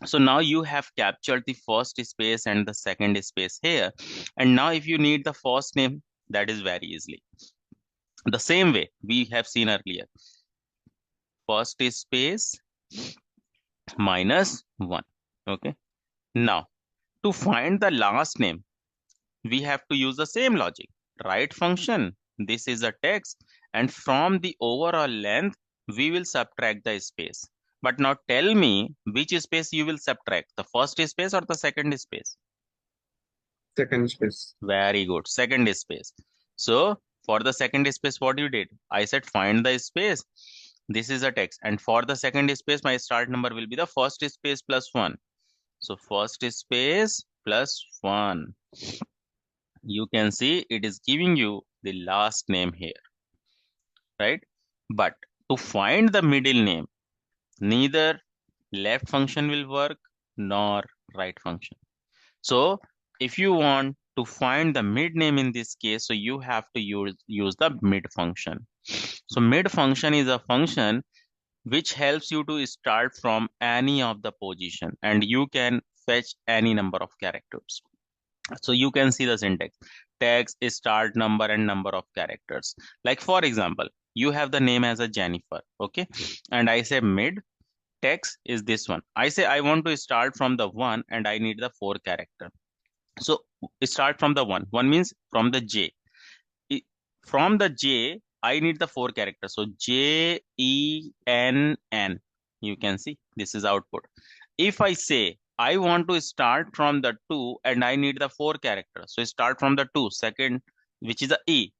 So now you have captured the first space and the second space here. And now if you need the first name, that is very easily. The same way we have seen earlier. First space minus 1. Okay. Now, to find the last name, we have to use the same logic. Right function, this is a text, and from the overall length, we will subtract the space. But now tell me which space you will subtract, the first space or the second space? Second space. Very good, second space. So for the second space, what you did? I said find the space. This is a text, and for the second space, my start number will be the first space plus 1. So first space plus 1. You can see it is giving you the last name here, right? But to find the middle name, neither left function will work nor right function. So if you want to find the mid name in this case, so you have to use the mid function. So mid function is a function which helps you to start from any of the position, and you can fetch any number of characters. So you can see the syntax: text, start number, and number of characters. Like for example, you have the name as a Jennifer, okay, and I say mid text is this one. I say I want to start from the one and I need the 4 character. So start from the one means from the J. From the J, I need the 4 characters. So JENN. You can see this is output. If I say I want to start from the 2 and I need the 4 characters, so start from the 2, second, which is the E.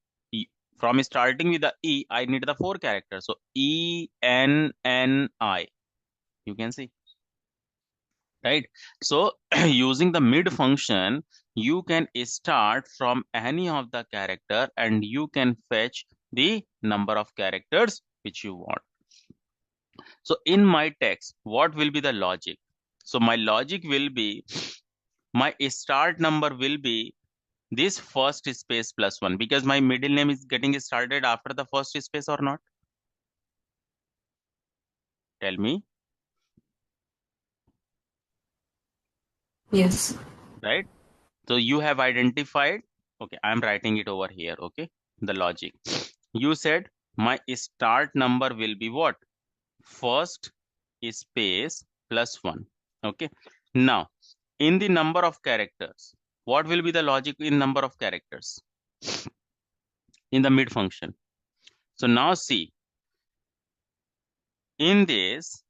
From starting with the E, I need the 4 characters. So ENNI. You can see, right? So using the mid function, you can start from any of the character and you can fetch the number of characters which you want. So in my text, what will be the logic? So my logic will be, my start number will be this first space plus 1, because my middle name is getting started after the first space or not? Tell me. Yes. Right? So you have identified, okay, I'm writing it over here, okay, the logic. You said my start number will be what? First space plus 1, okay. Now, in the number of characters, what will be the logic in number of characters in the mid function? So now see, in this,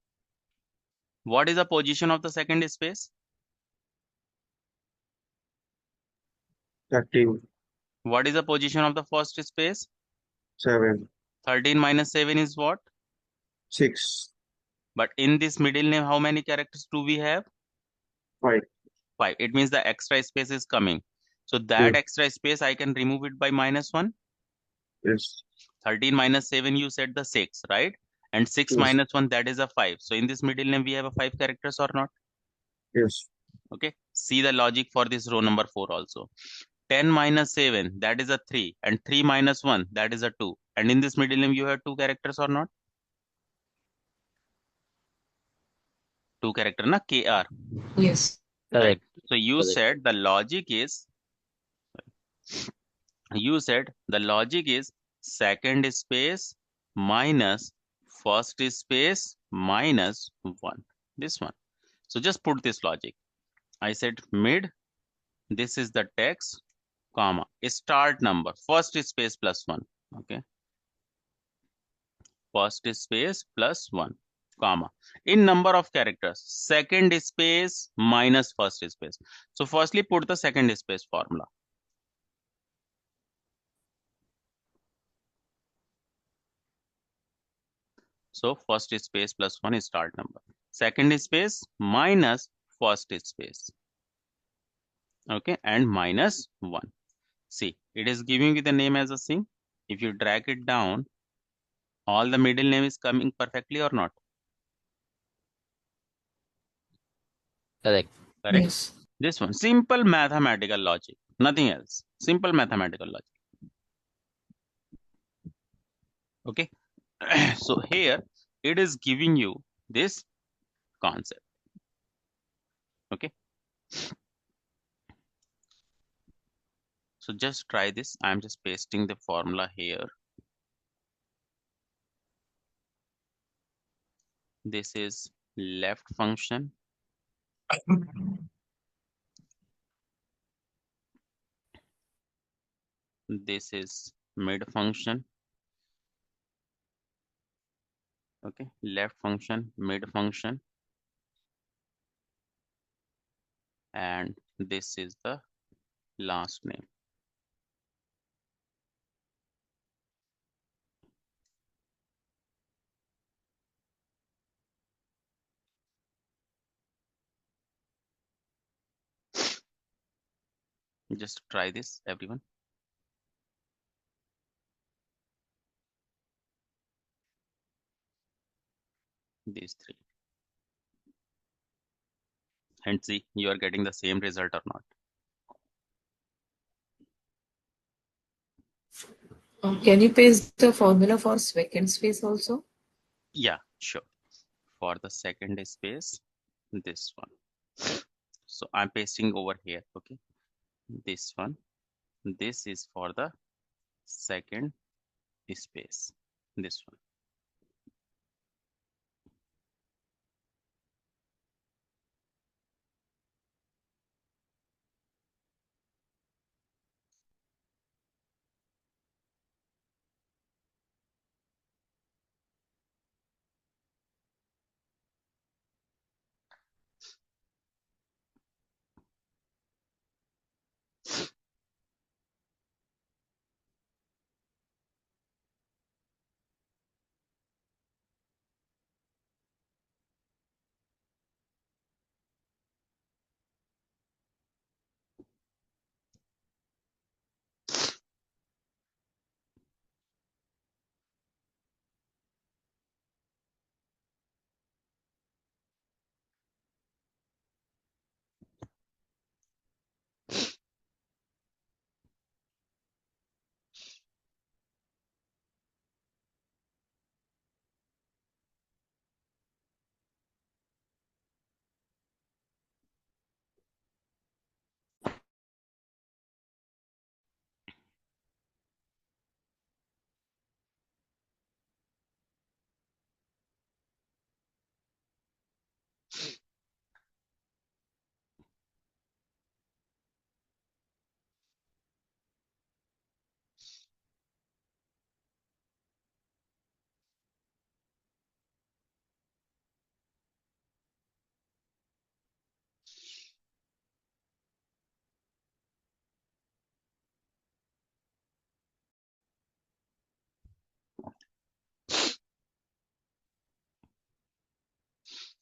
what is the position of the second space? 13. What is the position of the first space? 7. 13 minus 7 is what? 6. But in this middle name, how many characters do we have? 5. 5. It means the extra space is coming. So that Yes. extra space, I can remove it by minus 1. Yes. 13 minus 7, you said the 6, right? And 6 Yes. minus 1, that is a 5. So in this middle name, we have a 5 characters or not? Yes. Okay. See the logic for this row number 4 also. 10 minus 7, that is a 3. And 3 minus 1, that is a 2. And in this middle name, you have 2 characters or not? 2 character, na? KR. Yes. Right. Correct. So you Correct. said the logic is, second space minus first space minus 1. This one. So just put this logic. I said mid, this is the text, comma, start number, first space plus 1. Okay. First space plus 1, comma. In number of characters, second space minus first space. So firstly, put the second space formula. So first space plus 1 is start number. Second space minus first space. Okay, and minus 1. See, it is giving you the name as a thing. If you drag it down, all the middle name is coming perfectly or not? Correct. Correct? Yes. This one, simple mathematical logic, nothing else. Simple mathematical logic. Okay. So here it is giving you this concept. So just try this. I'm just pasting the formula here. This is left function. This is mid function. Okay, left function, mid function, and this is the last name. Just try this, everyone. These three. And see, you are getting the same result or not. Can you paste the formula for second space also? Yeah, sure. For the second space, this one. So I'm pasting over here, okay? This one. This is for the second space. This one.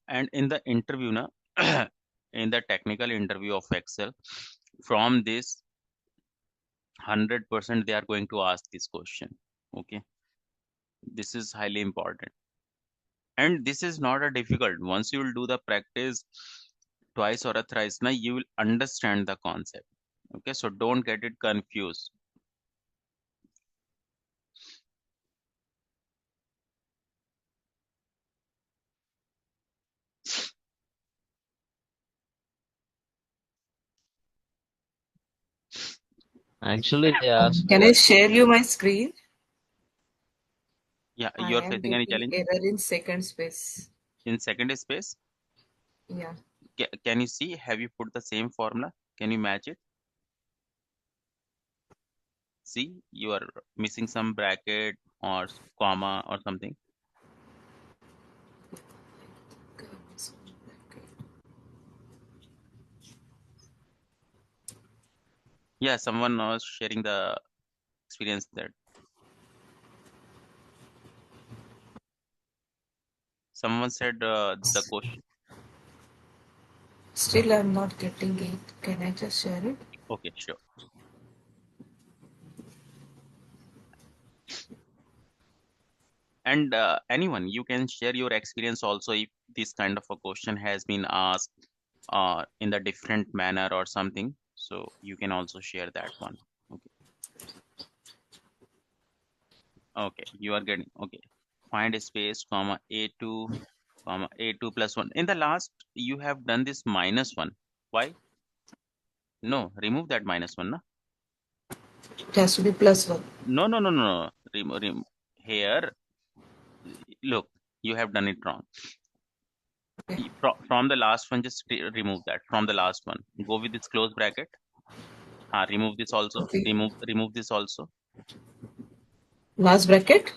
And in the interview, na, in the technical interview of Excel, from this 100% they are going to ask this question. Okay, this is highly important. And this is not a difficult. Once you will do the practice twice or a thrice, now you will understand the concept. Okay, so don't get it confused. Actually, they asked Can I share you my screen? Yeah, I you are am facing any getting challenge error in second space. in second space? Yeah. Can you see? Have you put the same formula? Can you match it? See, you are missing some bracket or comma or something. Yeah, someone was sharing the experience that someone said the question. Still, I'm not getting it. Can I just share it? Okay, sure. And anyone, you can share your experience also if this kind of a question has been asked in the different manner or something. So you can also share that one. Okay. Okay, you are getting okay. Find a space, comma A2, comma A2 plus 1. In the last, you have done this minus 1. Why? No, remove that minus 1. Na? It has to be +1. No, no, no, no. Here, look, you have done it wrong. Okay. From the last one, just remove that. From the last one, go with this close bracket. Remove this also. Okay. Remove this also. Last bracket.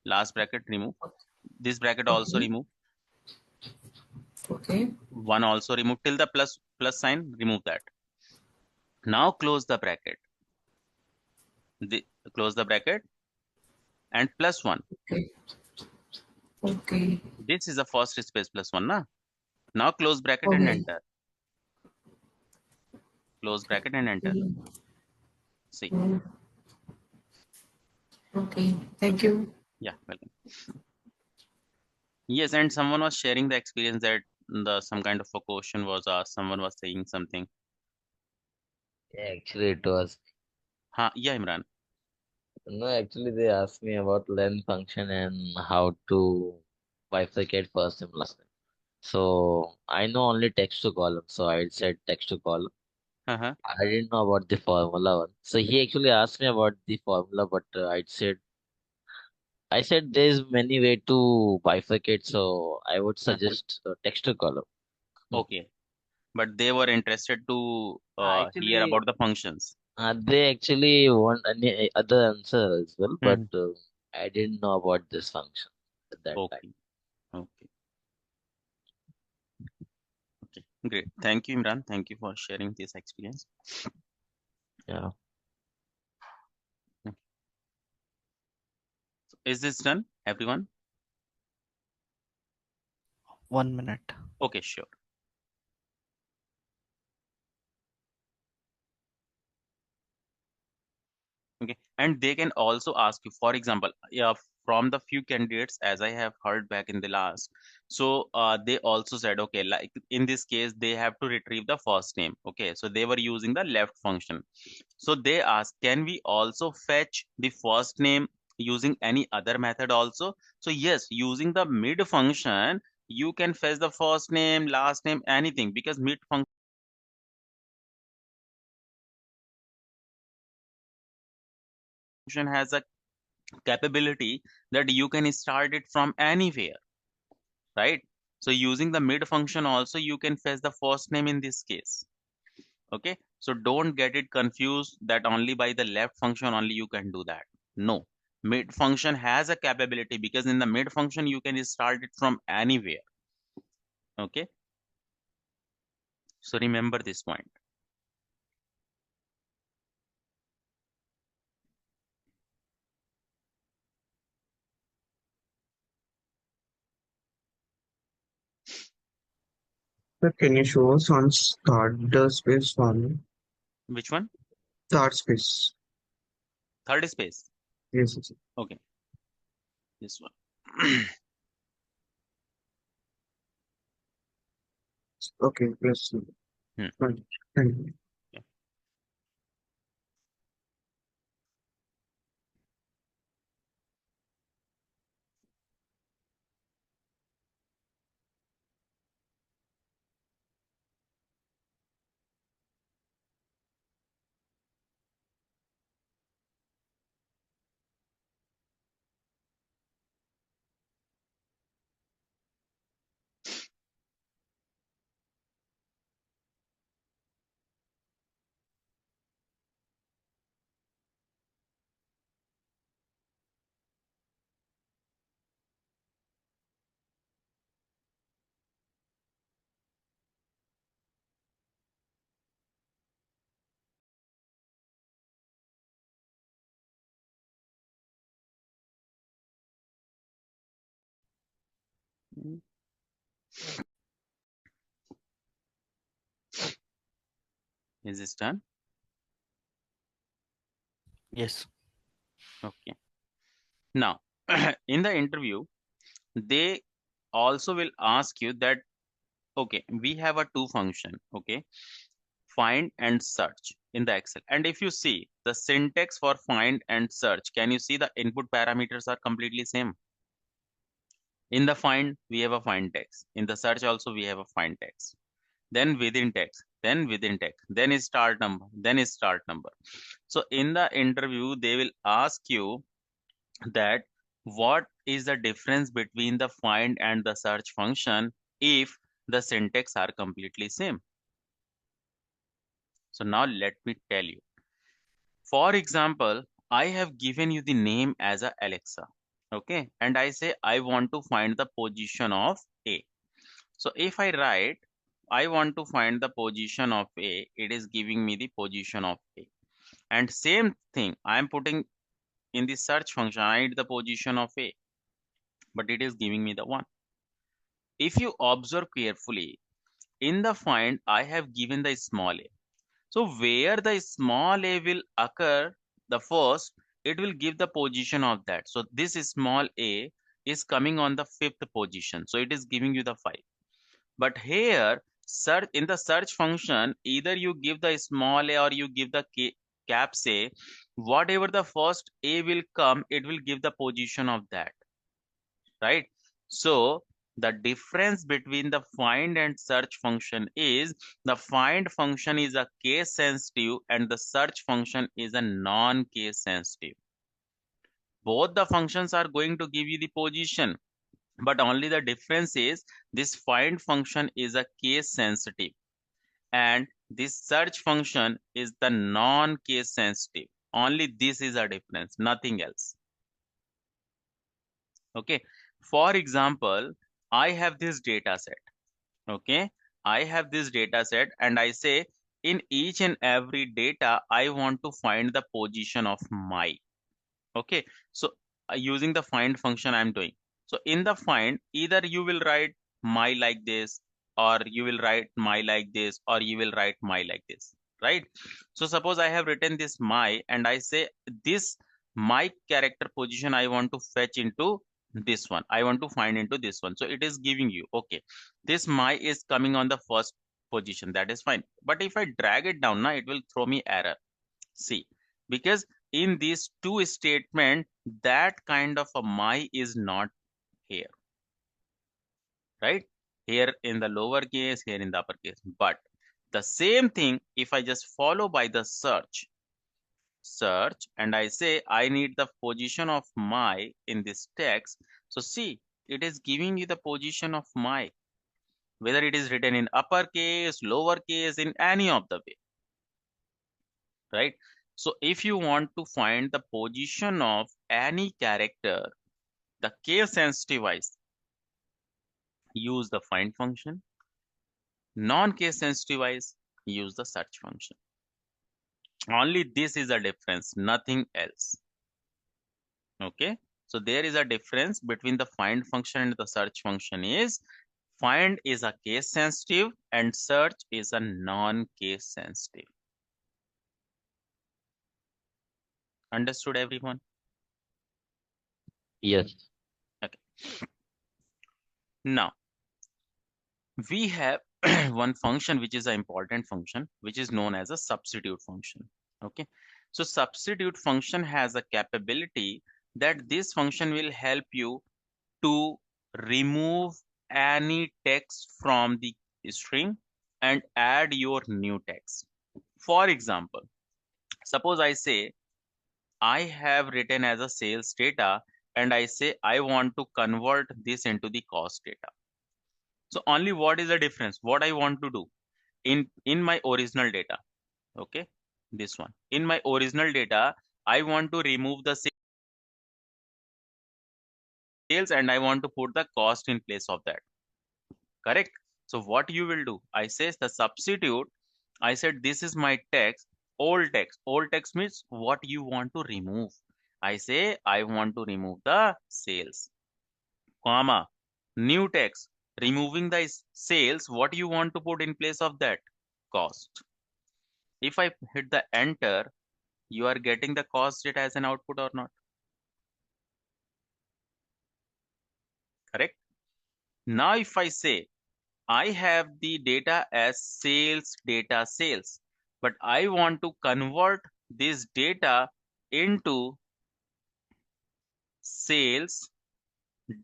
Last bracket remove. This bracket also Okay. remove. Okay. One also remove till the plus sign. Remove that. Now close the bracket. Close the bracket and +1. Okay. Okay. This is the first space +1, na? Now close bracket and Okay. enter. Close bracket and enter. See. Mm. Okay. Thank you. Yeah, welcome. Yes, and someone was sharing the experience that some kind of a question was asked. Someone was saying something. Yeah, actually, it was. Yeah, Imran. No, actually, they asked me about len function and how to bifurcate first and last name. So I know only text to column. So I said text to column. Uh-huh. I didn't know about the formula one. So he actually asked me about the formula, but I said there's many way to bifurcate. So I would suggest text to column. Okay. But they were interested to hear Actually, about the functions. they actually want any other answer as well, but Mhm. I didn't know about this function at that time. Okay. Okay. Okay. Great. Thank you, Imran. Thank you for sharing this experience. Yeah. Okay. So is this done, everyone? 1 minute. Okay, sure. Okay, and they can also ask you, for example, yeah, from the few candidates, as I have heard back in the last, so they also said, okay, like in this case, they have to retrieve the first name. Okay, so they were using the left function. So they asked, can we also fetch the first name using any other method also? So yes, using the mid function, you can fetch the first name, last name, anything, because mid function has a capability that you can start it from anywhere, right? So using the mid function also, you can fetch the first name in this case. Okay, so don't get it confused that only by the left function only you can do that. No, mid function has a capability, because in the mid function you can start it from anywhere. Okay, so remember this point. Sir, can you show us on start the space one? Which one? Start space. Third space. Yes, yes. Okay, this one. Okay, plus Hmm. fine. Thank you. Is this done? Yes. Okay, now in the interview they also will ask you that, okay, we have a two function, okay, find and search in the Excel. And if you see the syntax for find and search, can you see the input parameters are completely same? In the find, we have a find text. In the search also, we have a find text. Then within text, then within text, then is start number, then is start number. So in the interview, they will ask you that what is the difference between the find and the search function if the syntax are completely same. So now let me tell you. For example, I have given you the name as a Alexa. Okay, and I say I want to find the position of A. So if I write I want to find the position of A, it is giving me the position of A. And same thing I am putting in the search function, I need the position of A, but it is giving me the one. If you observe carefully, in the find I have given the small a. So where the small a will occur the first, it will give the position of that. So this small a is coming on the 5th position. So it is giving you the 5. But here, search in the search function, either you give the small a or you give the caps a, whatever the first a will come, it will give the position of that, right? So the difference between the find and search function is the find function is a case sensitive and the search function is a non-case sensitive. Both the functions are going to give you the position, but only the difference is this find function is a case sensitive and this search function is the non-case sensitive. Only this is a difference, nothing else. Okay, for example, I have this data set. Okay, I have this data set and I say in each and every data I want to find the position of my. Okay, so using the find function I'm doing. So in the find, either you will write my like this, or you will write my like this, or you will write my like this, right? So suppose I have written this my and I say this my character position I want to fetch into this one, I want to find into this one. So it is giving you, okay, this my is coming on the first position, that is fine. But if I drag it down now, it will throw me error. See, because in these two statement, that kind of a my is not here, right? Here in the lower case, here in the uppercase. But the same thing, if I just follow by the search, and I say I need the position of my in this text. So see, it is giving you the position of my, whether it is written in uppercase, lowercase, in any of the way, right? So if you want to find the position of any character, the case sensitive wise, use the find function. Non-case sensitive wise, use the search function. Only this is a difference, nothing else. Okay, so there is a difference between the find function and the search function is find is a case sensitive and search is a non-case sensitive. Understood everyone? Yes. Okay. Now we have one function which is an important function which is known as a substitute function. Okay, so substitute function has a capability that this function will help you to remove any text from the string and add your new text. For example, suppose I say I have written as a sales data and I say I want to convert this into the cost data. So only what is the difference? What I want to do in my original data, okay, this one, in my original data, I want to remove the sales and I want to put the cost in place of that, correct? So what you will do, I say the substitute, I said this is my text, old text. Old text means what you want to remove. I say I want to remove the sales, comma, new text, removing the sales, what you want to put in place of that? Cost. If I hit the enter, you are getting the cost data as an output or not? Correct? Now if I say I have the data as sales data sales, but I want to convert this data into sales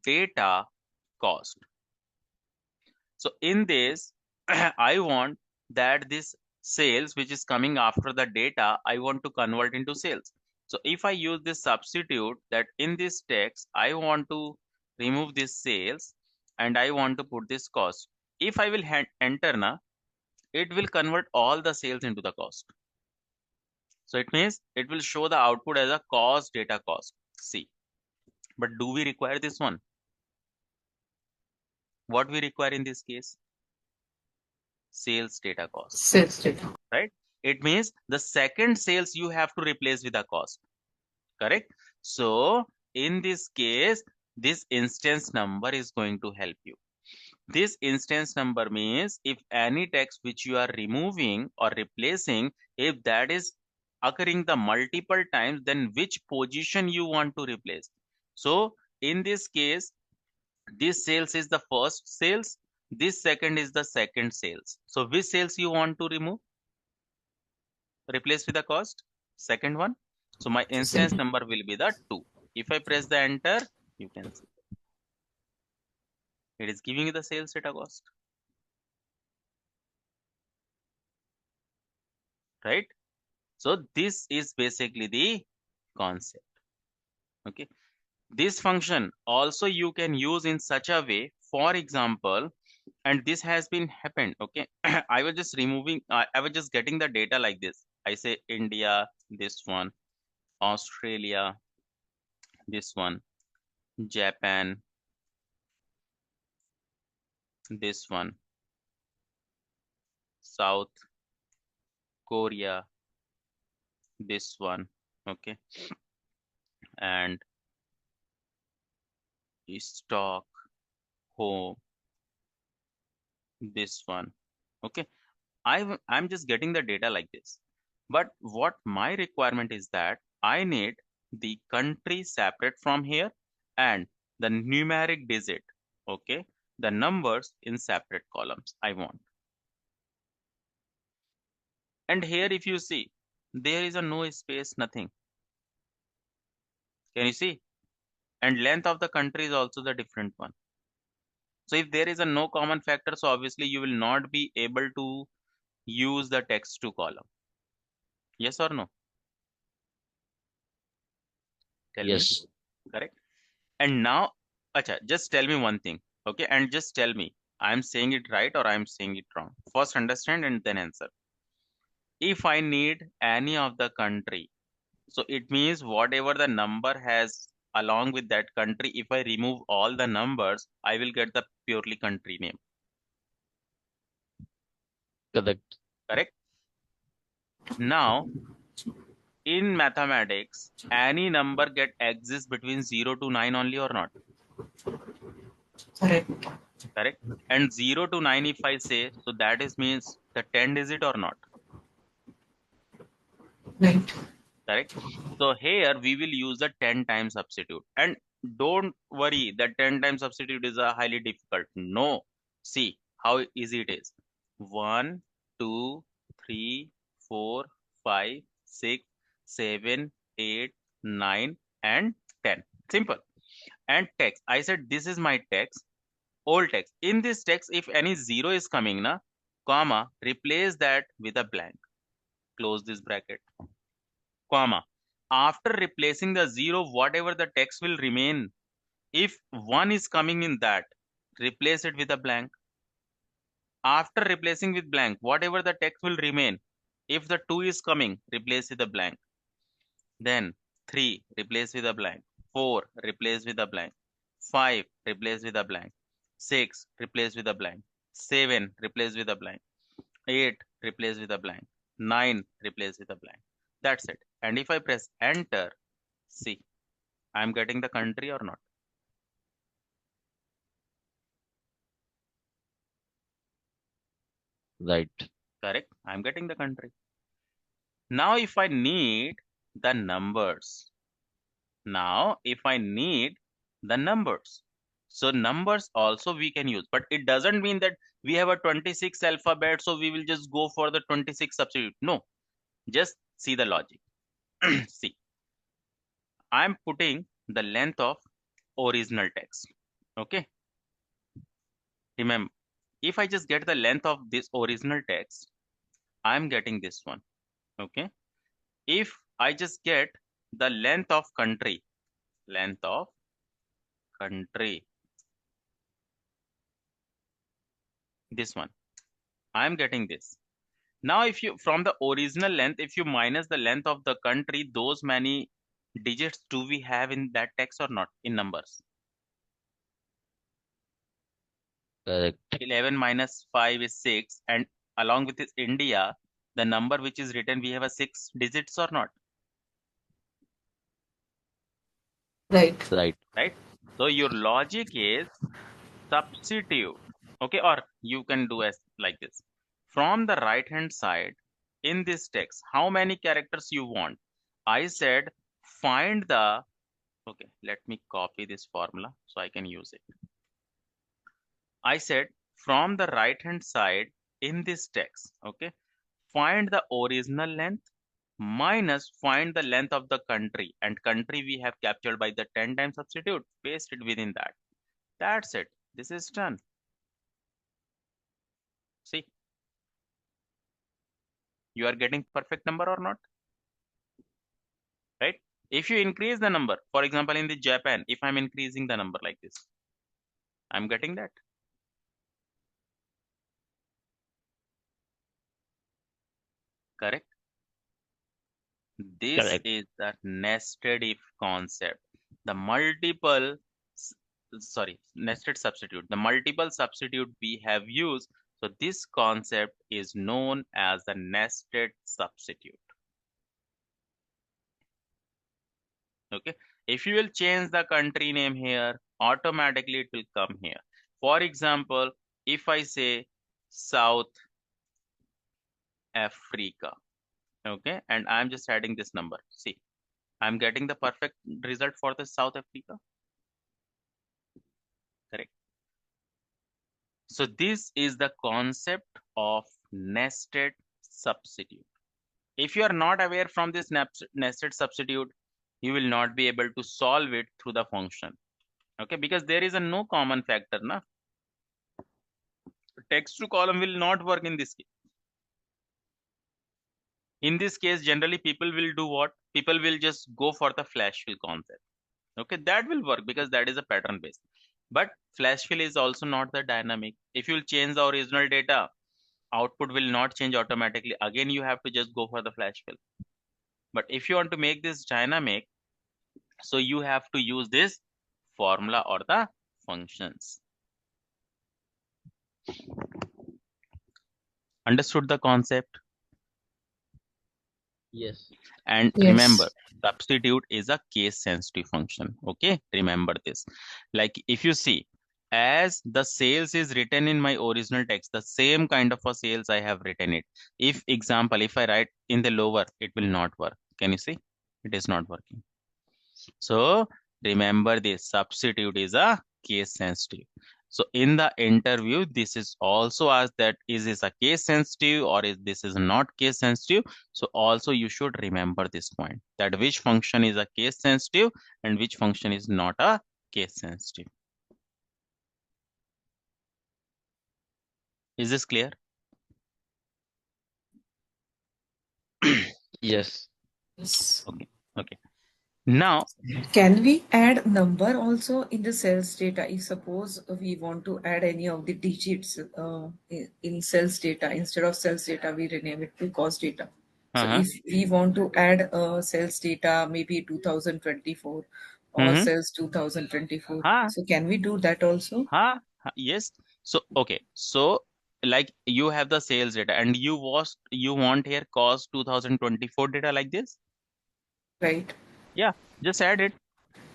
data cost. So in this, I want that this sales which is coming after the data, I want to convert into sales. So if I use this substitute, that in this text, I want to remove this sales and I want to put this cost. If I will enter now, it will convert all the sales into the cost. So it means it will show the output as a cost data cost. See, but do we require this one? What we require in this case? Sales data cost, Sales data. right? It means the second sales you have to replace with a cost, correct? So in this case, this instance number is going to help you. This instance number means if any text which you are removing or replacing, if that is occurring the multiple times, then which position you want to replace. So in this case, this sales is the first sales, this second is the second sales. So which sales you want to remove? Replace with the cost? Second one. So my instance Second. number will be the 2. If I press the enter, you can see it is giving you the sales data cost, right? So this is basically the concept. Okay. This function also you can use in such a way, for example, and this has been happened. Okay. I was just removing, I was just getting the data like this. I say India, this one, Australia, this one, Japan, this one, South Korea, this one, okay, and stock, home, this one, okay. I'm just getting the data like this. But what my requirement is that I need the country separate from here and the numeric digit, okay, the numbers in separate columns I want. And here if you see, there is a no space, nothing. Can you see? And length of the country is also the different one. So if there is a no common factor, so obviously you will not be able to use the text to column. Yes or no? Tell me. Yes. Correct. And now, acha, just tell me one thing, okay? And just tell me, I'm saying it right or I'm saying it wrong. First understand and then answer. If I need any of the country, so it means whatever the number has along with that country, if I remove all the numbers, I will get the purely country name. Correct. Correct? Now, in mathematics, any number get exists between 0 to 9 only or not? Correct. Correct? And 0 to 9 if I say, so that is means the 10 digit or not? Right. Correct? So here we will use the 10 times substitute. And don't worry that 10 times substitute is a highly difficult. No. See how easy it is. 1, 2, 3, 4, 5, 6, 7, 8, 9, and 10. Simple. And text. I said this is my text. Old text. In this text, if any 0 is coming, na, comma, replace that with a blank. Close this bracket. Comma. After replacing the 0, whatever the text will remain. If 1 is coming in that, replace it with a blank. After replacing with blank, whatever the text will remain. If the 2 is coming, replace with a blank. Then 3, replace with a blank. 4, replace with a blank. 5, replace with a blank. 6, replace with a blank. 7, replace with a blank. 8, replace with a blank. 9, replace with a blank. That's it. And if I press enter, see, I'm getting the country or not? Right. Correct. I'm getting the country. Now, if I need the numbers, so numbers also we can use, but it doesn't mean that we have a 26 alphabet, so we will just go for the 26 substitute. No, just see the logic. See, I'm putting the length of original text. Okay. Remember, if I just get the length of this original text, I'm getting this one. Okay. If I just get the length of country, this one, I'm getting this. Now, if you, from the original length, if you minus the length of the country, those many digits do we have in that text or not in numbers? Correct. 11 minus 5 is 6, and along with this India, the number which is written, we have a 6 digits or not, Right. Right. right? So your logic is substitute, okay? Or you can do as like this. From the right hand side in this text, how many characters you want? I said find the, okay, let me copy this formula so I can use it. I said from the right hand side in this text, okay, find the original length minus find the length of the country, and country we have captured by the 10 times substitute, paste it within that. That's it. This is done. See, you are getting perfect number or not, right? If you increase the number, for example, in the Japan, if I'm increasing the number like this, I'm getting that. Correct? This Correct. is the nested if concept. The multiple, sorry, nested substitute. The multiple substitute we have used. So this concept is known as the nested substitute. Okay. If you will change the country name here, automatically it will come here. For example, if I say South Africa, okay, and I'm just adding this number. See, I'm getting the perfect result for the South Africa. Correct. So this is the concept of nested substitute. If you are not aware from this nested substitute, you will not be able to solve it through the function. Okay, because there is a no common factor, na? Text to column will not work in this case. In this case, generally people will do what? People will just go for the flash fill concept. Okay, that will work because that is a pattern based. But flash fill is also not the dynamic. If you will change the original data, output will not change automatically. Again, you have to just go for the flash fill. But if you want to make this dynamic, so you have to use this formula or the functions. Understood the concept? Yes. And Yes. remember, substitute is a case sensitive function. Okay, remember this. Like if you see, as the sales is written in my original text, the same kind of a sales I have written it. If example, if I write in the lower, it will not work. Can you see? It is not working. So remember this, substitute is a case sensitive. So in the interview, this is also asked that is this a case sensitive or is this is not case sensitive. So also you should remember this point, that which function is a case sensitive and which function is not a case sensitive. Is this clear? Yes. Yes. Okay. Now, Can we add number also in the sales data? If suppose we want to add any of the digits in sales data, instead of sales data, we rename it to cost data. So if we want to add sales data, maybe 2024 or sales 2024, so can we do that also? Yes. So okay. So like you have the sales data and you want here cost 2024 data like this. Right. Yeah, just add it.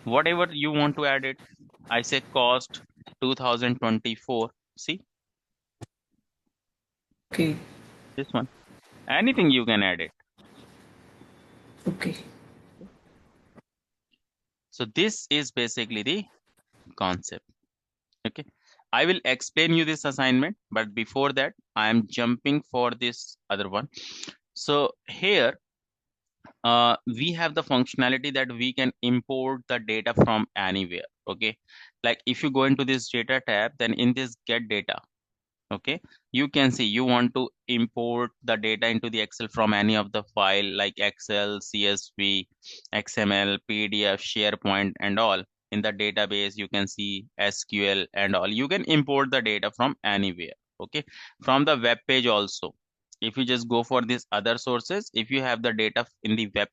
Whatever you want to add it. I say cost 2024. See? Okay. This one. Anything you can add it. Okay. So this is basically the concept. Okay. I will explain you this assignment, but before that, I am jumping for this other one. So here, we have the functionality that we can import the data from anywhere. Okay, like if you go into this data tab, then in this get data, Okay, you can see you want to import the data into the Excel from any of the file like Excel, CSV, XML, PDF, SharePoint, and all. In the database, you can see SQL and all. You can import the data from anywhere. Okay, from the web page also. If you just go for these other sources, if you have the data in the web